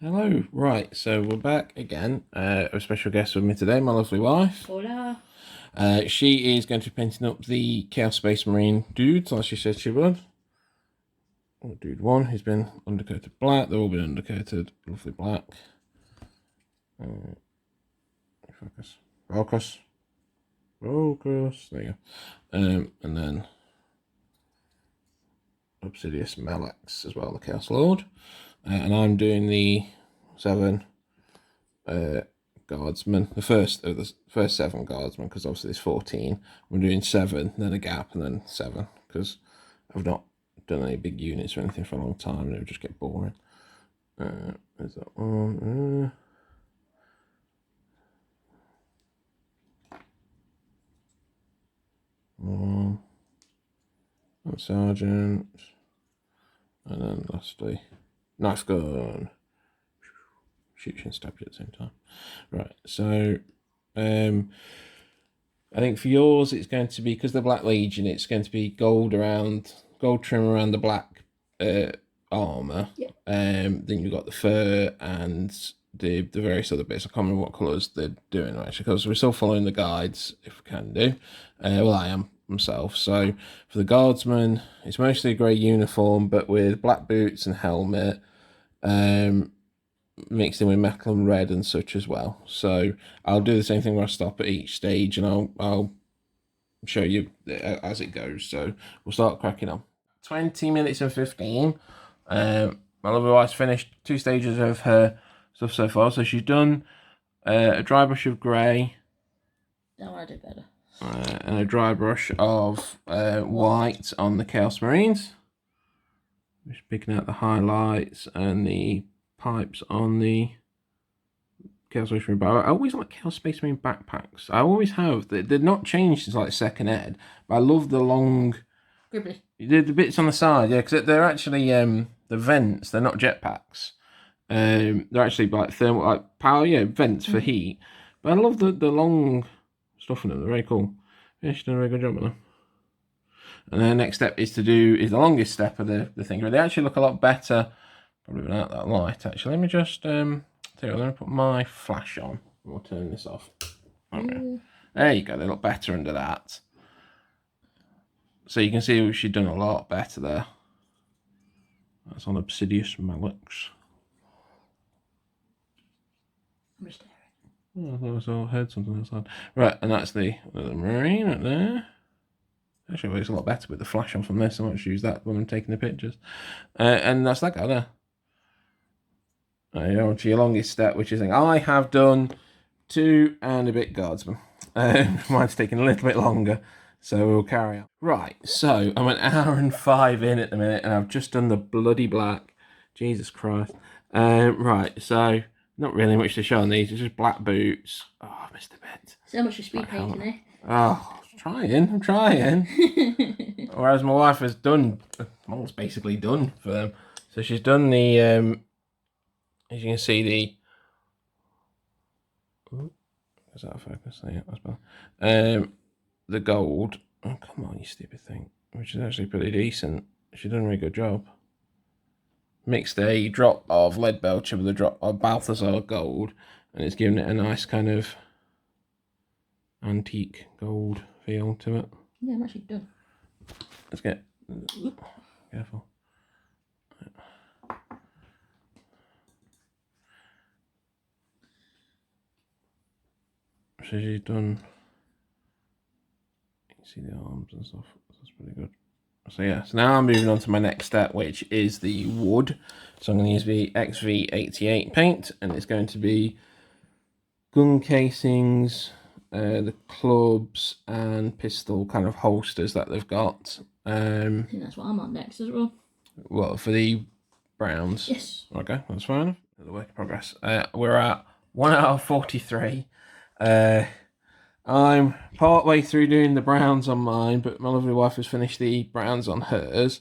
Hello, right, so we're back again. A special guest with me today, my lovely wife. Hola. She is going to be painting up the Chaos Space Marine dudes, like she said she would. Dude 1, he's been undercoated black, they've all been undercoated lovely black. Focus. Focus. Focus. There you go. And then Obsedius Malleux as well, the Chaos Lord. And I'm doing the 7 guardsmen, the first 7 guardsmen, because obviously there's 14. I'm doing 7, then a gap, and then 7, because I've not done any big units or anything for a long time, and it would just get boring. There's that one. Sergeant, and then lastly, knife gun. Shoot you and stab you at the same time. Right, so I think for yours it's going to be, because the Black Legion, it's going to be gold trim around the black armour. Yeah. Then you've got the fur and the various other bits. I can't remember what colours they're doing actually, because we're still following the guides if we can do. Well, I am myself. So for the guardsman, it's mostly a grey uniform, but with black boots and helmet. Mixed in with metal and red and such as well. So I'll do the same thing where I stop at each stage, and I'll show you as it goes. So we'll start cracking on. 20 minutes and 15. My lovely wife's finished 2 stages of her stuff so far. So she's done a dry brush of grey. No, I did better. And a dry brush of white on the Chaos Marines. Just picking out the highlights and the pipes on the Chaos Space Marine. But I always like Chaos Space Marine backpacks. I always have. They're not changed since like second ed, but I love the long, Gribbly. the bits on the side. Yeah, because they're actually the vents. They're not jetpacks. They're actually like thermal, like power. Yeah, vents for heat. But I love the long stuff in them. They're very cool. Yeah, she's done a very good job with them. And then the next step is the longest step of the thing. They actually look a lot better. Probably without that light, actually. Let me just tell you what, let me put my flash on. We'll turn this off. Okay. There you go, they look better under that. So you can see she's done a lot better there. That's on Obsedius Malleux. I'm just staring. Oh, I thought I heard something outside. Right, and that's the Marine right there. Actually, it looks a lot better with the flash on from this. I might just use that when I'm taking the pictures. And that's that guy there. On to your longest step, which is I have done 2 and a bit guardsmen. Mine's taking a little bit longer, so we'll carry on. Right, so I'm an hour and 5 in at the minute, and I've just done the bloody black. Jesus Christ. Right, so not really much to show on these. It's just black boots. Oh, I missed a bit. So much for speed painting, eh? Oh, I'm trying. Whereas my wife has done, well, it's basically done for them. So she's done the, as you can see, is that a focus? Yeah, that's better. The gold. Oh, come on, you stupid thing. Which is actually pretty decent. She's done a really good job. Mixed a drop of lead belcher with a drop of Balthazar gold, and it's given it a nice kind of antique gold feel to it. Yeah, I'm actually done. Let's get careful. So she's done. You can see the arms and stuff. That's pretty good. So yeah, so now I'm moving on to my next step, which is the wood. So I'm going to use the XV88 paint, and it's going to be gun casings, the clubs, and pistol kind of holsters that they've got. I think that's what I'm on next as well. Well, for the browns. Yes. Okay, that's fine. The work in progress. We're at 1 hour 43. I'm part way through doing the browns on mine, but my lovely wife has finished the browns on hers.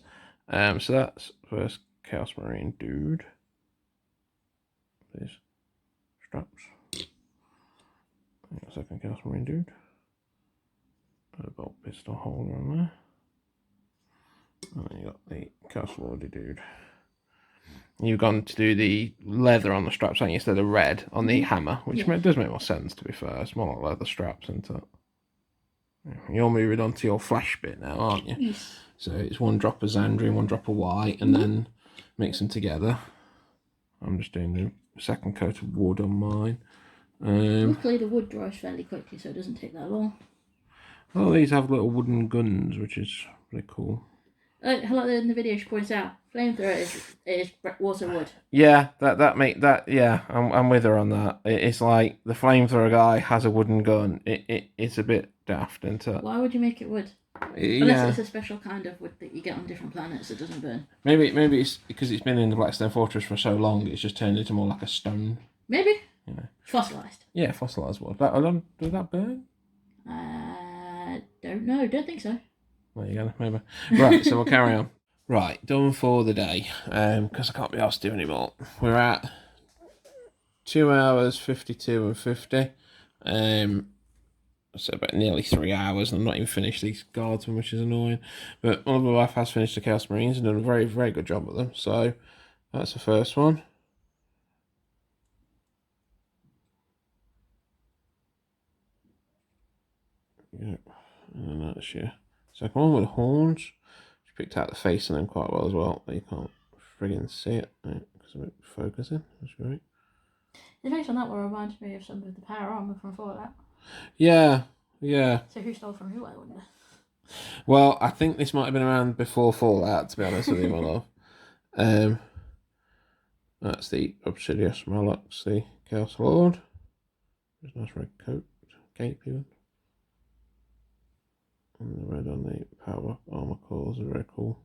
So that's first Chaos Marine dude. These straps. Second Chaos Marine dude. A bolt pistol holder on there. And then you got the Chaos Lordy dude. You've gone to do the leather on the straps, haven't you, instead of red on the hammer, which does make more sense, to be fair. It's more like leather straps, isn't it? You're moving on to your flash bit now, aren't you? Yes. So it's 1 drop of Xandri and 1 drop of white, and then mix them together. I'm just doing the second coat of wood on mine. Luckily, the wood dries fairly quickly, so it doesn't take that long. Well, these have little wooden guns, which is really cool. Like in the video, she points out, flamethrower is water wood. Yeah, yeah, I'm with her on that. It's like the flamethrower guy has a wooden gun. It's a bit daft, isn't it? Why would you make it wood? Unless it's a special kind of wood that you get on different planets that doesn't burn. Maybe it's because it's been in the Blackstone Fortress for so long, it's just turned into more like a stone. Maybe. You know. Fossilised. Yeah, fossilised wood. Does that burn? Don't know. Don't think so. There you go, maybe. Right, so we'll carry on. Right, done for the day. Because I can't be asked to do anymore. We're at 2 hours 52 and 50. So about nearly 3 hours, and I'm not even finished these guardsmen, which is annoying. But one of my wife has finished the Chaos Marines and done a very, very good job with them. So that's the first one. Yeah, and then that's your second one with the horns. She picked out the face on them quite well as well, but you can't friggin' see it because of it focusing. That's great. The face on that one reminds me of some of the power armor from Fallout. Yeah. So who stole from who, I wonder? Well, I think this might have been around before Fallout, to be honest with you, my love. That's the Obsedius Malleux, the Chaos Lord. There's a nice red coat, cape even. And the red on the power armor cores are very cool.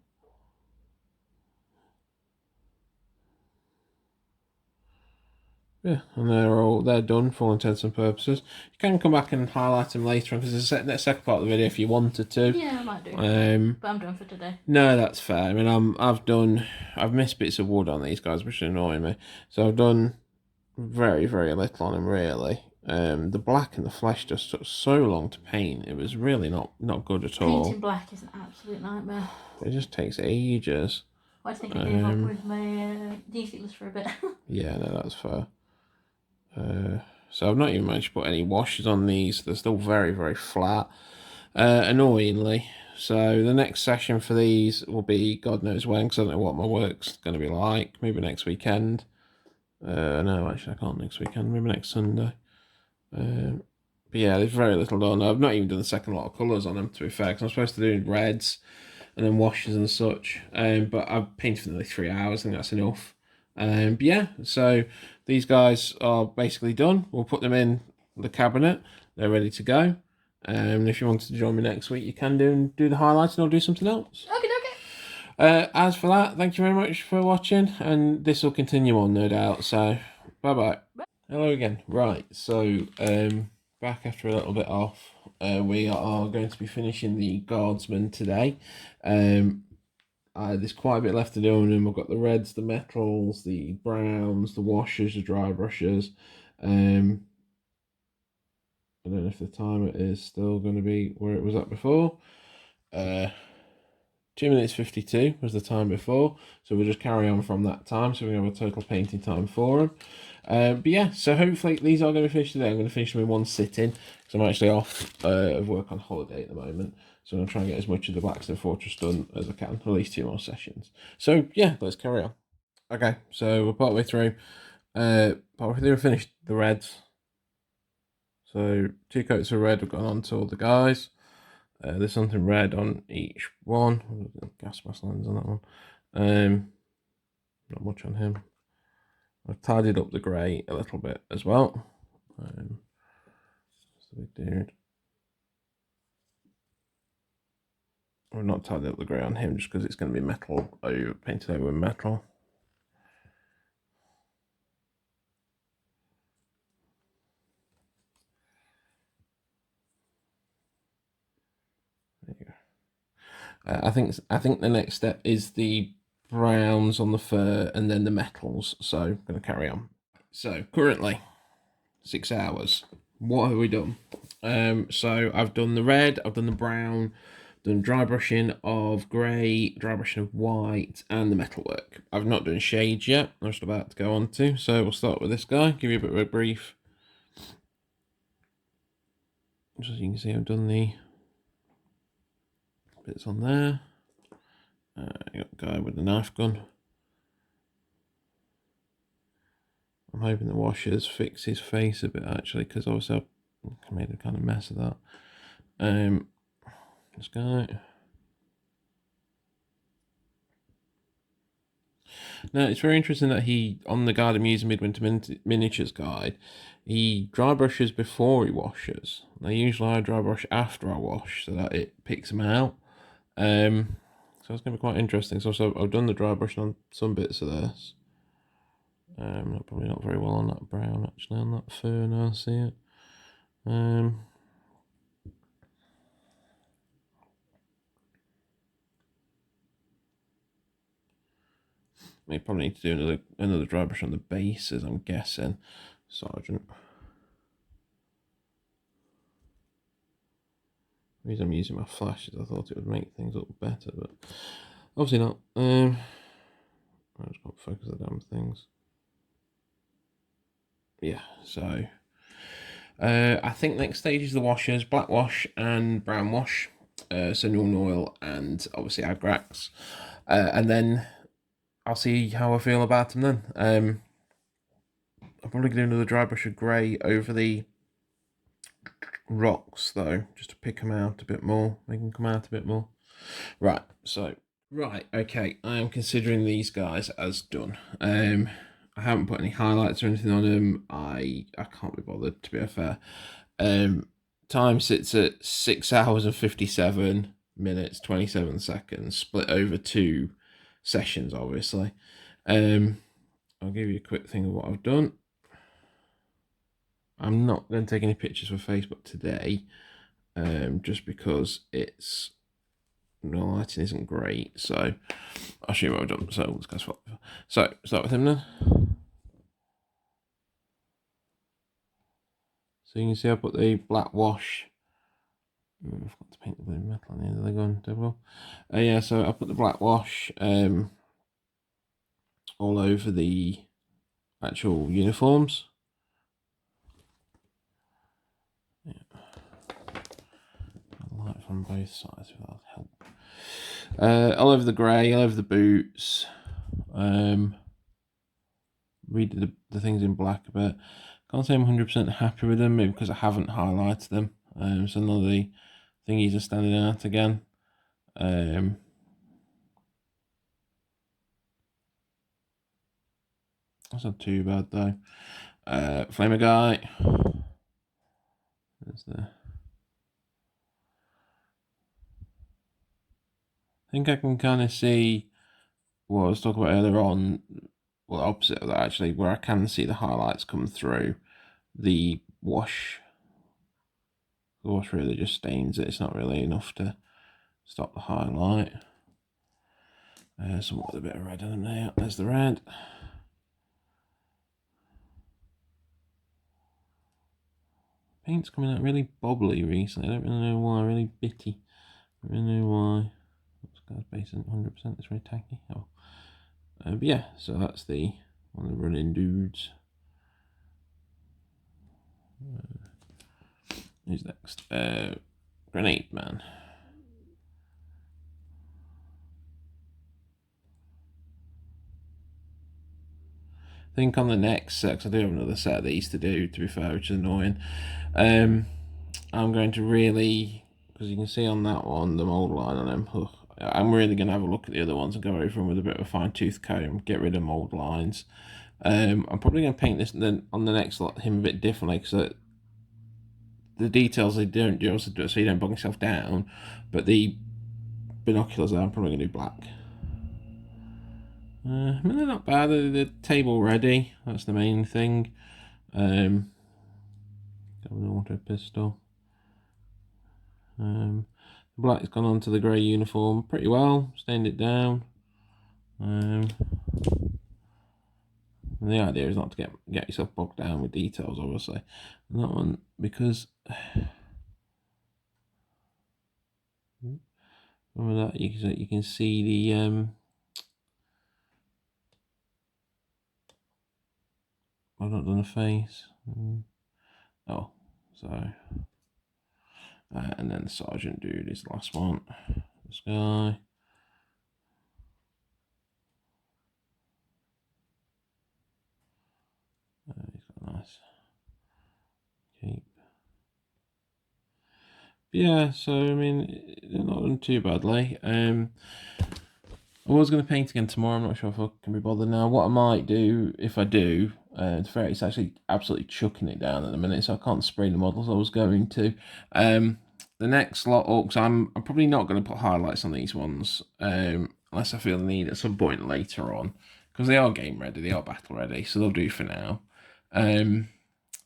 Yeah, and they're done for all intents and purposes. You can come back and highlight them later on, because there's a second part of the video if you wanted to. Yeah, I might do. But I'm done for today. No, that's fair. I mean, I've missed bits of wood on these guys, which is annoying me. So I've done very, very little on them, really. The black and the flesh just took so long to paint. It was really not good at all. Painting black is an absolute nightmare. It just takes ages. I think I gave up with my D-sealers for a bit. Yeah, no, that's fair. So I've not even managed to put any washes on these. They're still very, very flat, annoyingly. So the next session for these will be God knows when, because I don't know what my work's going to be like. Maybe next weekend. No, actually I can't next weekend. Maybe next Sunday. But yeah, there's very little done. I've not even done the second lot of colours on them, to be fair, because I'm supposed to do reds and then washes and such. But I've painted for nearly 3 hours. I think that's enough. But yeah, so these guys are basically done. We'll put them in the cabinet. They're ready to go. If you wanted to join me next week, you can do the highlights, and I'll do something else. Okay. As for that, thank you very much for watching, and this will continue on, no doubt. So, bye-bye. Hello again. Right, so back after a little bit off. We are going to be finishing the guardsmen today. There's quite a bit left to do on them. I've got the reds, the metals, the browns, the washers, the dry brushes. I don't know if the timer is still going to be where it was at before. 2 minutes 52 was the time before, so we'll just carry on from that time, so we have a total painting time for them. But yeah, so hopefully these are going to be finished today. I'm going to finish them in one sitting, because I'm actually off of work on holiday at the moment. So I'm going to try and get as much of the Blackstone Fortress done as I can, at least 2 more sessions. So yeah, let's carry on. Okay, so we're partway through. We've finished the reds. So 2 coats of red have gone on to all the guys. There's something red on each one. Gas mask lens on that one. Not much on him. I've tidied up the grey a little bit as well. That's the big dude. I've not tidied up the grey on him just because it's going to be metal painted over with metal. There you go. I think the next step is the browns on the fur and then the metals. So I'm going to carry on. So currently 6 hours. What have we done? So I've done the red, I've done the brown, done dry brushing of grey, dry brushing of white, and the metalwork. I've not done shades yet. I'm just about to go on to. So we'll start with this guy. Give you a bit of a brief. Just as you can see, I've done the bits on there. You got the guy with the knife gun. I'm hoping the washers fix his face a bit actually, because obviously I made a kind of mess of that. This guy. Now it's very interesting that he, on the guide I'm using, Midwinter Miniatures guide, he dry brushes before he washes. Now usually I dry brush after I wash so that it picks them out. So it's going to be quite interesting. So I've done the dry brushing on some bits of this. Probably not very well on that brown actually, on that fur now I see it. We probably need to do another dry brush on the bases, I'm guessing, Sergeant. The reason I'm using my flash is I thought it would make things look better, but obviously not. I just can't focus the damn things. Yeah, so I think next stage is the washers, black wash and brown wash, Senor oil and obviously Agrax, and then I'll see how I feel about them then. I'm probably going to do another dry brush of grey over the rocks though, just to pick them out a bit more, make them come out a bit more. Right, so, okay, I am considering these guys as done. I haven't put any highlights or anything on them. I can't be bothered, to be fair. Time sits at 6 hours and 57 minutes, 27 seconds, split over 2 sessions, obviously. I'll give you a quick thing of what I've done. I'm not going to take any pictures for Facebook today, just because the lighting isn't great. So I'll show you what I've done. So let's go swap. So start with him then. So you can see I put the black wash. I've got to paint the blue metal on the end of the gun. Devil. Yeah, so I put the black wash all over the actual uniforms. Yeah. Light from both sides if that'll help. All over the grey, all over the boots. Read the things in black a bit. Can't say I'm 100% happy with them, maybe because I haven't highlighted them. So none of the thingies are standing out again. That's not too bad though. Flamer guy. There's the. I think I can kind of see what I was talking about earlier on. Well, opposite of that actually, where I can see the highlights come through. The wash really just stains it. It's not really enough to stop the highlight. Somewhat with a bit of red in them there. There's the red. Paint's coming out really bobbly recently. I don't really know why. Really bitty. I don't really know why. This guy's base isn't 100%. It's very tacky. Oh, but yeah. So that's one of the running dudes. Who's next? Grenade Man. I think on the next set, because I do have another set of these to do, to be fair, which is annoying. I'm going to really, because you can see on that one, the mould line on them, I'm really going to have a look at the other ones and go over them with a bit of a fine-tooth comb, get rid of mould lines. I'm probably going to paint this then on the next lot him a bit differently, because the details they don't do, so you don't bog yourself down, but the binoculars I'm probably going to do black. I mean, they're not bad. They're table ready. That's the main thing. Got an auto pistol. The black's gone onto the grey uniform pretty well. Stained it down. And the idea is not to get yourself bogged down with details, obviously. And that one, because Remember that you can see the I've not done a face. Oh, so and then the sergeant dude is the last one. This guy. He's got a nice cape. Yeah, so I mean, they're not done too badly. I was going to paint again tomorrow. I'm not sure if I can be bothered now. What I might do, if I do, it's actually absolutely chucking it down at the minute, so I can't spray the models I was going to. The next lot up, because I'm probably not going to put highlights on these ones, unless I feel the need at some point later on, because they are game ready, they are battle ready, so they'll do for now.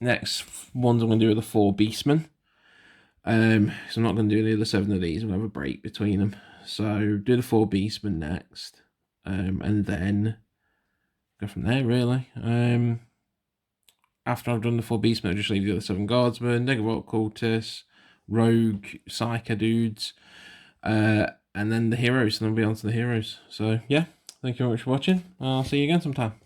Next ones I'm going to do are the 4 beastmen. So I'm not going to do the other 7 of these. I'm going to have a break between them. So do the 4 beastmen next, and then go from there. Really. After I've done the 4 beastmen, I'll just leave the other 7 guardsmen, negative cultists, rogue, psycho dudes, and then the heroes. And then we'll be on to the heroes. So yeah, thank you very much for watching. I'll see you again sometime.